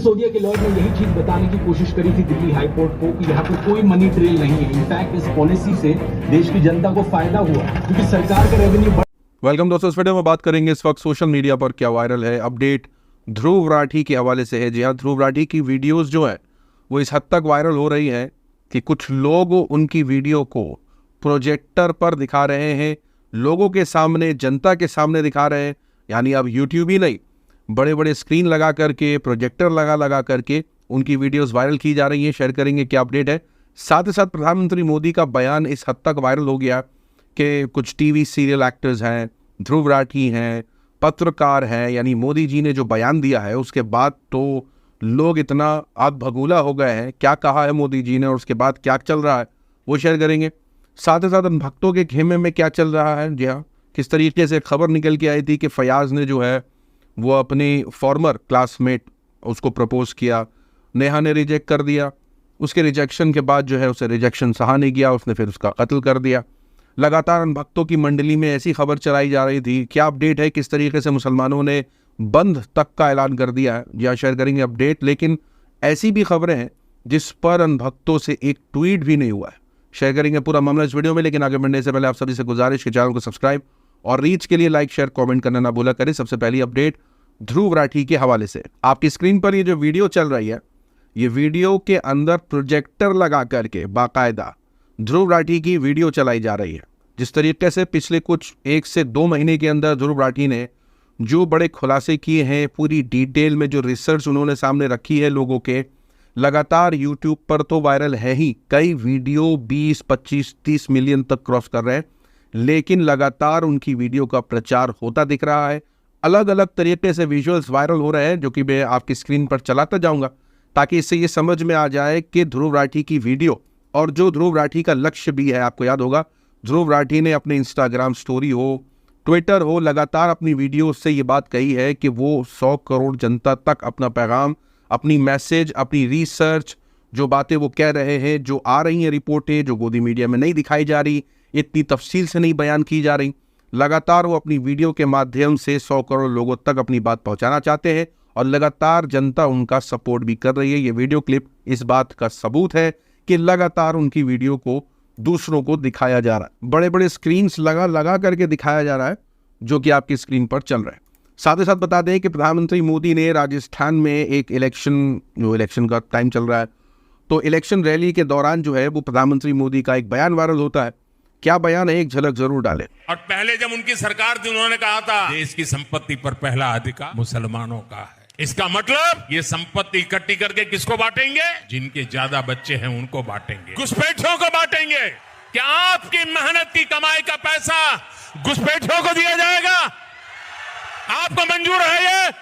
सिसोदिया के लॉयर ने यही चीज बताने की कोशिश करी थी दिल्ली हाई कोर्ट को कि यहाँ पे कोई मनी ट्रेल नहीं है। इनफैक्ट इस पॉलिसी से देश की जनता को फायदा हुआ क्योंकि सरकार का रेवेन्यू वेलकम दोस्तों, इस वीडियो में बात करेंगे इस वक्त सोशल मीडिया पर क्या वायरल है। अपडेट ध्रुव राठी के हवाले से है। जी हाँ, ध्रुव राठी की वीडियोस जो है वो इस हद तक वायरल हो रही है कि कुछ लोग उनकी वीडियो को प्रोजेक्टर पर दिखा रहे हैं, लोगों के सामने, जनता के सामने दिखा रहे हैं। यानी अब यूट्यूब ही नहीं, बड़े बड़े स्क्रीन लगा करके, प्रोजेक्टर लगा करके उनकी वीडियोस वायरल की जा रही हैं। शेयर करेंगे क्या अपडेट है। साथ ही साथ प्रधानमंत्री मोदी का बयान इस हद तक वायरल हो गया कि कुछ टीवी सीरियल एक्टर्स हैं, ध्रुव राठी हैं, पत्रकार हैं, यानी मोदी जी ने जो बयान दिया है उसके बाद तो लोग इतना आग भगूला हो गए हैं। क्या कहा है मोदी जी ने और उसके बाद क्या चल रहा है वो शेयर करेंगे। साथ ही साथ भक्तों के खेमे में क्या चल रहा है। जी हाँ, किस तरीके से खबर निकल के आई थी कि फयाज ने जो है वो अपनी फॉर्मर क्लासमेट उसको प्रपोज किया, नेहा ने रिजेक्ट कर दिया। उसके रिजेक्शन के बाद जो है उसे रिजेक्शन सहा नहीं गया, उसने फिर उसका कत्ल कर दिया। लगातार भक्तों की मंडली में ऐसी खबर चलाई जा रही थी। क्या अपडेट है, किस तरीके से मुसलमानों ने बंद तक का ऐलान कर दिया है, या शेयर करेंगे अपडेट। लेकिन ऐसी भी खबरें हैं जिस पर भक्तों से एक ट्वीट भी नहीं हुआ है। शेयर करेंगे पूरा मामला इस वीडियो में। लेकिन आगे बढ़ने से पहले आप सभी से गुजारिश कि चैनल को सब्सक्राइब और रीच के लिए लाइक, शेयर, कमेंट करना ना भूला करें। सबसे पहली अपडेट ध्रुव राठी के हवाले से। आपकी स्क्रीन पर ये जो वीडियो चल रही है, ये वीडियो के अंदर प्रोजेक्टर लगा करके बाकायदा ध्रुव राठी की वीडियो चलाई जा रही है। जिस तरीके से पिछले कुछ 1 से 2 महीने के अंदर ध्रुव राठी ने जो बड़े खुलासे किए हैं, पूरी डिटेल में जो रिसर्च उन्होंने सामने रखी है लोगों के, लगातार यूट्यूब पर तो वायरल है ही। कई वीडियो 20, 25, 30 मिलियन तक क्रॉस कर रहे हैं। लेकिन लगातार उनकी वीडियो का प्रचार होता दिख रहा है। अलग अलग तरीके से विजुअल्स वायरल हो रहे हैं, जो कि मैं आपकी स्क्रीन पर चलाता जाऊंगा ताकि इससे ये समझ में आ जाए कि ध्रुव राठी की वीडियो और जो ध्रुव राठी का लक्ष्य भी है। आपको याद होगा, ध्रुव राठी ने अपने इंस्टाग्राम स्टोरी हो, ट्विटर हो, लगातार अपनी वीडियो से ये बात कही है कि वो 100 करोड़ जनता तक अपना पैगाम, अपनी मैसेज, अपनी रिसर्च, जो बातें वो कह रहे हैं, जो आ रही हैं रिपोर्टें, जो गोदी मीडिया में नहीं दिखाई जा रही, इतनी तफसील से नहीं बयान की जा रही, लगातार वो अपनी वीडियो के माध्यम से 100 करोड़ लोगों तक अपनी बात पहुंचाना चाहते हैं और लगातार जनता उनका सपोर्ट भी कर रही है। ये वीडियो क्लिप इस बात का सबूत है कि लगातार उनकी वीडियो को दूसरों को दिखाया जा रहा है। बड़े बड़े स्क्रीन्स लगा करके दिखाया जा रहा है, जो कि आपकी स्क्रीन पर चल रहा है। साथ ही साथ बता दें कि प्रधानमंत्री मोदी ने राजस्थान में एक इलेक्शन का टाइम चल रहा है, तो इलेक्शन रैली के दौरान जो है वो प्रधानमंत्री मोदी का एक बयान वायरल होता है। क्या बयान है, एक झलक जरूर डालें। और पहले जब उनकी सरकार थी, उन्होंने कहा था देश की संपत्ति पर पहला अधिकार मुसलमानों का है। इसका मतलब ये संपत्ति इकट्ठी करके किसको बांटेंगे? जिनके ज्यादा बच्चे हैं उनको बांटेंगे, घुसपैठियों को बांटेंगे। क्या आपकी मेहनत की कमाई का पैसा घुसपैठियों को दिया जाएगा? आपको मंजूर है ये?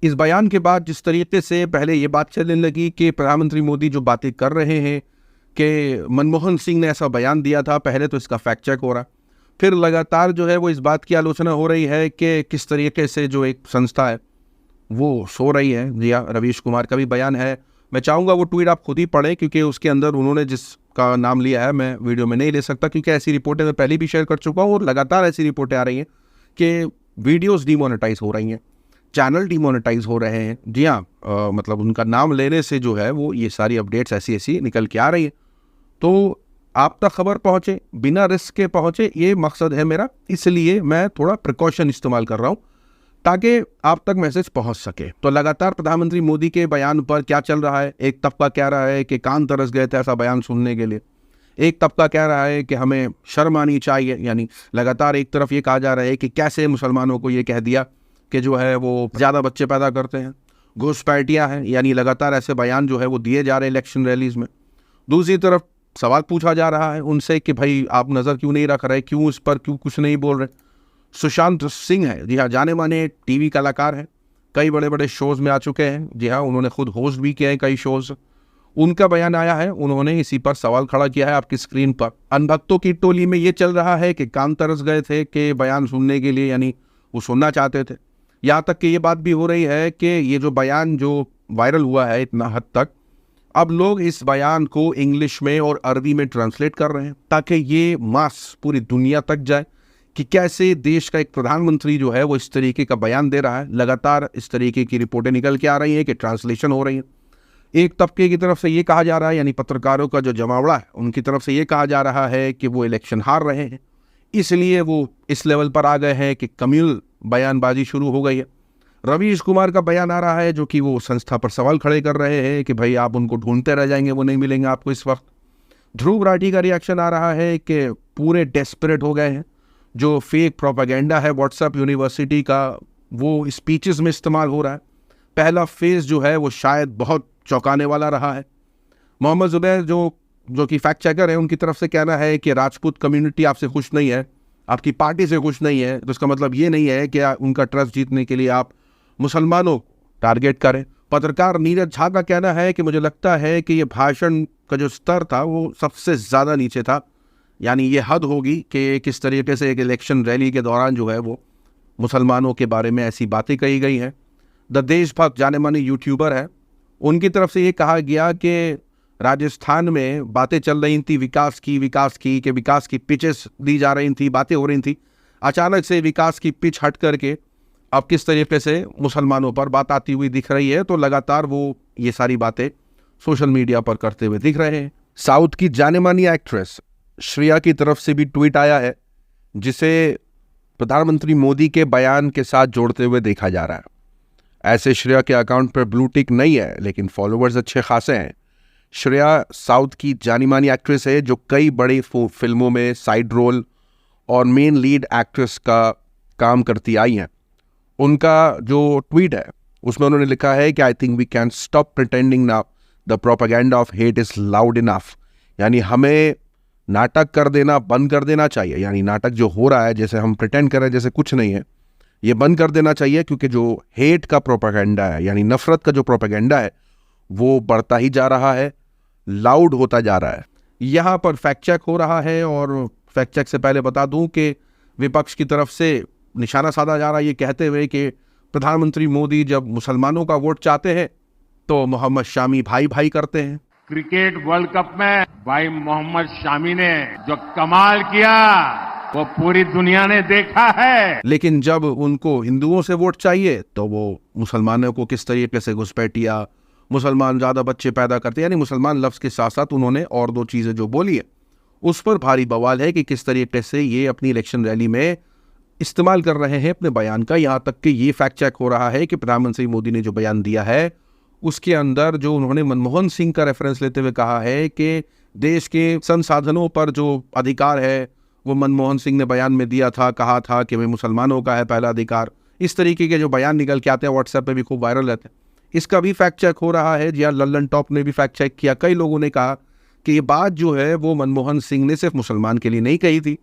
इस बयान के बाद जिस तरीके से पहले ये बात चलने लगी कि प्रधानमंत्री मोदी जो बातें कर रहे हैं कि मनमोहन सिंह ने ऐसा बयान दिया था, पहले तो इसका फैक्ट चेक हो रहा, फिर लगातार जो है वो इस बात की आलोचना हो रही है कि किस तरीके से जो एक संस्था है वो सो रही है। जी हाँ, रवीश कुमार का भी बयान है। मैं चाहूँगा वो ट्वीट आप खुद ही पढ़ें, क्योंकि उसके अंदर उन्होंने जिसका नाम लिया है मैं वीडियो में नहीं ले सकता, क्योंकि ऐसी रिपोर्टें मैं पहले भी शेयर कर चुका हूँ और लगातार ऐसी रिपोर्टें आ रही हैं कि वीडियोज़ डिमोनेटाइज हो रही हैं, चैनल डिमोनेटाइज हो रहे हैं। जी हाँ, मतलब उनका नाम लेने से जो है वो ये सारी अपडेट्स ऐसी निकल के आ रही है। तो आप तक खबर पहुँचे, बिना रिस्क के पहुँचे, ये मकसद है मेरा। इसलिए मैं थोड़ा प्रिकॉशन इस्तेमाल कर रहा हूँ ताकि आप तक मैसेज पहुँच सके। तो लगातार प्रधानमंत्री मोदी के बयान पर क्या चल रहा है, एक तबका कह रहा है कि कान तरस गए थे ऐसा बयान सुनने के लिए, एक तबका कह रहा है कि हमें शर्म आनी चाहिए। यानी लगातार एक तरफ ये कहा जा रहा है कि कैसे मुसलमानों को ये कह दिया कि जो है वो ज़्यादा बच्चे पैदा करते हैं, घुसपैठियाँ हैं, यानी लगातार ऐसे बयान जो है वो दिए जा रहे हैं इलेक्शन रैलीज़ में। दूसरी तरफ सवाल पूछा जा रहा है उनसे कि भाई आप नज़र क्यों नहीं रख रहे, क्यों इस पर क्यों कुछ नहीं बोल रहे। सुशांत सिंह है, जी हाँ, जाने माने टीवी कलाकार हैं, कई बड़े बड़े शोज़ में आ चुके हैं। जी हाँ, उन्होंने खुद होस्ट भी किए हैं कई शोज़। उनका बयान आया है, उन्होंने इसी पर सवाल खड़ा किया है आपकी स्क्रीन पर। अनभक्तों की टोली में ये चल रहा है कि कान तरस गए थे कि बयान सुनने के लिए, यानी वो सुनना चाहते थे। यहाँ तक कि ये बात भी हो रही है कि ये जो बयान जो वायरल हुआ है इतना हद तक, अब लोग इस बयान को इंग्लिश में और अरबी में ट्रांसलेट कर रहे हैं ताकि ये मास पूरी दुनिया तक जाए कि कैसे देश का एक प्रधानमंत्री जो है वो इस तरीके का बयान दे रहा है। लगातार इस तरीके की रिपोर्टें निकल के आ रही हैं कि ट्रांसलेशन हो रही हैं। एक तबके की तरफ से ये कहा जा रहा है, यानी पत्रकारों का जो जमावड़ा है उनकी तरफ से ये कहा जा रहा है कि वो इलेक्शन हार रहे हैं, इसलिए वो इस लेवल पर आ गए हैं कि कम्युनल बयानबाजी शुरू हो गई है। रवीश कुमार का बयान आ रहा है जो कि वो संस्था पर सवाल खड़े कर रहे हैं कि भाई आप उनको ढूंढते रह जाएंगे, वो नहीं मिलेंगे आपको इस वक्त। ध्रुव राठी का रिएक्शन आ रहा है कि पूरे डेस्परेट हो गए हैं, जो फेक प्रोपेगेंडा है व्हाट्सएप यूनिवर्सिटी का वो स्पीचेस में इस्तेमाल हो रहा है। पहला फेज जो है वो शायद बहुत चौंकाने वाला रहा है। मोहम्मद जुबैर जो कि फैक्ट चेकर है, उनकी तरफ से कहना है कि राजपूत कम्युनिटी आपसे खुश नहीं है, आपकी पार्टी से खुश नहीं है, तो इसका मतलब ये नहीं है कि उनका ट्रस्ट जीतने के लिए आप मुसलमानों को टारगेट करें। पत्रकार नीरज झा का कहना है कि मुझे लगता है कि ये भाषण का जो स्तर था वो सबसे ज़्यादा नीचे था, यानी ये हद होगी कि किस तरीके से एक इलेक्शन रैली के दौरान जो है वो मुसलमानों के बारे में ऐसी बातें कही गई हैं। द देशभक्त जाने माने यूट्यूबर है, उनकी तरफ से ये कहा गया कि राजस्थान में बातें चल रही थी विकास की कि विकास की पिचेस दी जा रही थी, बातें हो रही थी, अचानक से विकास की पिच हट करके अब किस तरीके से मुसलमानों पर बात आती हुई दिख रही है। तो लगातार वो ये सारी बातें सोशल मीडिया पर करते हुए दिख रहे हैं। साउथ की जाने मानी एक्ट्रेस श्रेया की तरफ से भी ट्वीट आया है जिसे प्रधानमंत्री मोदी के बयान के साथ जोड़ते हुए देखा जा रहा है। ऐसे श्रेया के अकाउंट पर ब्लू टिक नहीं है, लेकिन फॉलोअर्स अच्छे खासे हैं। श्रेया साउथ की जानी मानी एक्ट्रेस है जो कई बड़ी फिल्मों में साइड रोल और मेन लीड एक्ट्रेस का काम करती आई हैं। उनका जो ट्वीट है उसमें उन्होंने लिखा है कि I think we can stop pretending now the propaganda of hate is loud enough, यानी हमें नाटक कर देना बंद कर देना चाहिए। यानी नाटक जो हो रहा है, जैसे हम प्रिटेंड कर रहे हैं जैसे कुछ नहीं है, ये बंद कर देना चाहिए, क्योंकि जो हेट का प्रोपेगेंडा है यानी नफरत का जो प्रोपेगेंडा है वो बढ़ता ही जा रहा है, लाउड होता जा रहा है। यहाँ पर फैक्ट चेक हो रहा है और फैक्ट चेक से पहले बता दूं कि विपक्ष की तरफ से निशाना साधा जा रहा है ये कहते हुए कि प्रधानमंत्री मोदी जब मुसलमानों का वोट चाहते हैं तो मोहम्मद शामी भाई भाई करते हैं। क्रिकेट वर्ल्ड कप में भाई मोहम्मद शामी ने जो कमाल किया वो पूरी दुनिया ने देखा है, लेकिन जब उनको हिंदुओं से वोट चाहिए तो वो मुसलमानों को किस तरीके से घुसपैठिया, मुसलमान ज़्यादा बच्चे पैदा करते, यानी मुसलमान लफ्ज़ के साथ साथ उन्होंने और दो चीज़ें जो बोली है उस पर भारी बवाल है कि किस तरीके से ये अपनी इलेक्शन रैली में इस्तेमाल कर रहे हैं अपने बयान का। यहाँ तक कि ये फैक्ट चेक हो रहा है कि प्रधानमंत्री मोदी ने जो बयान दिया है उसके अंदर जो उन्होंने मनमोहन सिंह का रेफरेंस लेते हुए कहा है कि देश के संसाधनों पर जो अधिकार है वो मनमोहन सिंह ने बयान में दिया था, कहा था कि भाई मुसलमानों का है पहला अधिकार। इस तरीके के जो बयान निकल के आते हैं व्हाट्सएप पे भी खूब वायरल रहते हैं, इसका भी फैक्ट चेक हो रहा है। जी हाँ, लल्लन टॉप ने भी फैक्ट चेक किया। कई लोगों ने कहा कि ये बात जो है वो मनमोहन सिंह ने सिर्फ मुसलमान के लिए नहीं कही थी,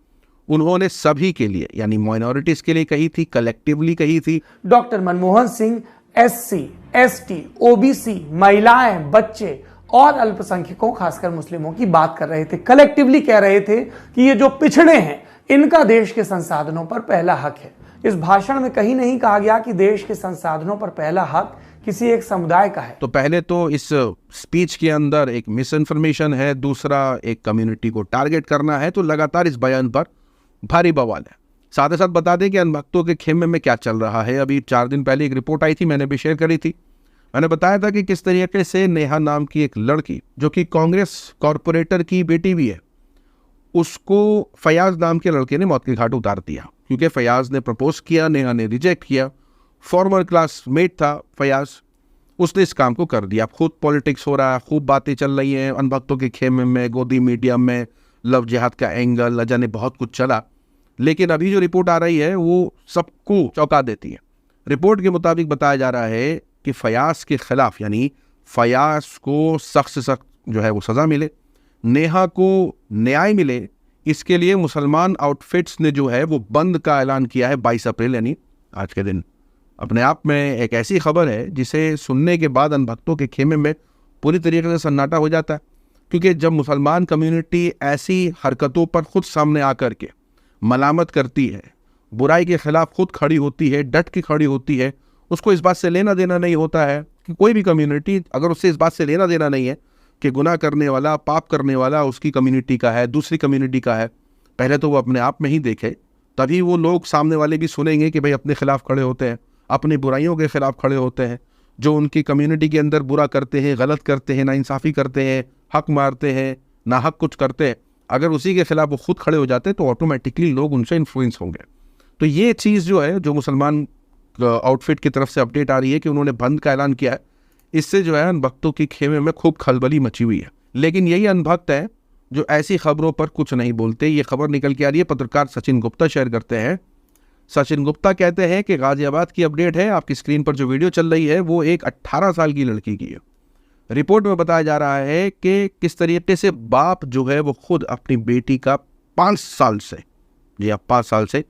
उन्होंने सभी के लिए यानी माइनॉरिटीज के लिए कही थी, कलेक्टिवली कही थी। Doctor Manmohan Singh SC, ST, OBC, महिलाएं, बच्चे और अल्पसंख्यकों खासकर मुस्लिमों की बात कर रहे थे। कलेक्टिवली कह रहे थे कि ये जो पिछड़े हैं इनका देश के संसाधनों पर पहला हक है। इस भाषण में कहीं नहीं कहा गया कि देश के संसाधनों पर पहला हक किसी एक समुदाय का है। तो पहले तो इस स्पीच के अंदर एक मिस इन्फॉर्मेशन है, दूसरा एक कम्युनिटी को टारगेट करना है। तो लगातार इस बयान पर भारी बवाल है। साथ ही साथ बता दें कि अनभक्तों के खेमे में क्या चल रहा है। अभी 4 दिन पहले एक रिपोर्ट आई थी, मैंने भी शेयर करी थी। मैंने बताया था कि किस तरीके से नेहा नाम की एक लड़की जो कि कांग्रेस कॉरपोरेटर की बेटी भी है, उसको फयाज नाम के लड़के ने मौत के घाट उतार दिया, क्योंकि फयाज ने प्रपोज किया, नेहा ने रिजेक्ट किया। फॉर्मर क्लासमेट था फयाज, उसने इस काम को कर दिया। खुद पॉलिटिक्स हो रहा है, खूब बातें चल रही हैं अनभक्तों के खेमे में, गोदी मीडिया में, लव जिहाद का एंगल, न जाने बहुत कुछ चला। लेकिन अभी जो रिपोर्ट आ रही है वो सबको चौंका देती है। रिपोर्ट के मुताबिक बताया जा रहा है कि फयाज के खिलाफ, यानी फयाज को सख्त से सख्त जो है वो सज़ा मिले, नेहा को न्याय मिले, इसके लिए मुसलमान आउटफिट्स ने जो है वो बंद का ऐलान किया है 22 अप्रैल यानी आज के दिन। अपने आप में एक ऐसी खबर है जिसे सुनने के बाद अनभक्तों के खेमे में पूरी तरीके से सन्नाटा हो जाता है, क्योंकि जब मुसलमान कम्युनिटी ऐसी हरकतों पर खुद सामने आकर के मलामत करती है, बुराई के खिलाफ खुद खड़ी होती है, डट के खड़ी होती है, उसको इस बात से लेना देना नहीं होता है कि कोई भी कम्युनिटी, अगर उससे इस बात से लेना देना नहीं है कि गुनाह करने वाला, पाप करने वाला उसकी कम्युनिटी का है, दूसरी कम्युनिटी का है, पहले तो वो अपने आप में ही देखे तभी वो लोग सामने वाले भी सुनेंगे कि भाई अपने खिलाफ खड़े होते हैं, अपनी बुराइयों के खिलाफ खड़े होते हैं, जो उनकी कम्युनिटी के अंदर बुरा करते हैं, गलत करते हैं, नाइंसाफ़ी करते हैं, हक मारते हैं, नाहक कुछ करते हैं। अगर उसी के खिलाफ वो खुद खड़े हो जाते तो ऑटोमेटिकली लोग उनसे इन्फ्लुएंस होंगे। तो ये चीज़ जो है, जो मुसलमान आउटफिट की तरफ से अपडेट आ रही है कि उन्होंने बंद का ऐलान किया है, इससे जो है अनभक्तों की खेमे में खूब खलबली मची हुई है। लेकिन यही अनभक्त है जो ऐसी खबरों पर कुछ नहीं बोलते। ये खबर निकल के आ रही है, पत्रकार सचिन गुप्ता शेयर करते हैं। सचिन गुप्ता कहते हैं कि गाजियाबाद की अपडेट है, आपकी स्क्रीन पर जो वीडियो चल रही है वो एक 18 साल की लड़की की है। रिपोर्ट में बताया जा रहा है कि किस तरीके से बाप जो है वो खुद अपनी बेटी का 5 साल से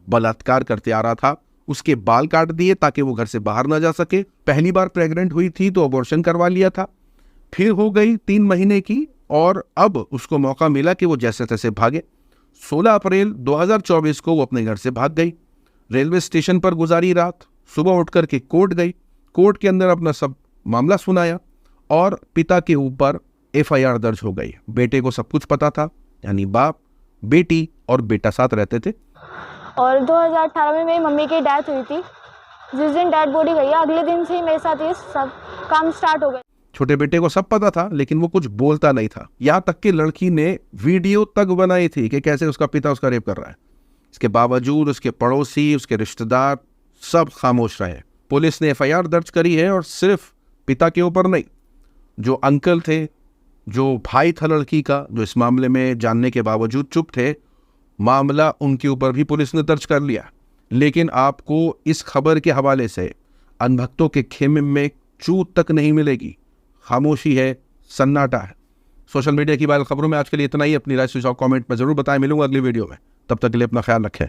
बलात्कार करते आ रहा था। उसके बाल काट दिए ताकि वो घर से बाहर ना जा सके। पहली बार प्रेग्नेंट हुई थी तो अबॉर्शन करवा लिया था, फिर हो गई 3 महीने की और अब उसको मौका मिला कि वो जैसे तैसे भागे। 16 अप्रैल 2024 को वो अपने घर से भाग गई, रेलवे स्टेशन पर गुजारी रात, सुबह उठ कर के कोर्ट गई, कोर्ट के अंदर अपना सब मामला सुनाया और पिता के ऊपर FIR दर्ज हो गई। बेटे को सब कुछ पता था, यानी बाप, बेटी और बेटा साथ रहते थे। और 2018 में मेरी मम्मी की डेथ हुई थी। जिस दिन डेड बॉडी गई अगले दिन से ही मेरे साथ ये सब काम स्टार्ट हो गए। छोटे बेटे को सब पता था लेकिन वो कुछ बोलता नहीं था। यहाँ तक कि लड़की ने वीडियो तक बनाई थी कि कैसे उसका पिता उसका रेप कर रहा है। इसके बावजूद उसके पड़ोसी, उसके रिश्तेदार सब खामोश रहे। पुलिस ने FIR दर्ज करी है और सिर्फ पिता के ऊपर नहीं, जो अंकल थे, जो भाई था लड़की का, जो इस मामले में जानने के बावजूद चुप थे, मामला उनके ऊपर भी पुलिस ने दर्ज कर लिया। लेकिन आपको इस खबर के हवाले से अनभक्तों के खेमे में चूत तक नहीं मिलेगी। खामोशी है, सन्नाटा है। सोशल मीडिया की वायरल खबरों में आज के लिए इतना ही। अपनी राय सुझाव कमेंट में जरूर बताएं। मिलूंगा अगली वीडियो में, तब तक के लिए अपना ख्याल रखें।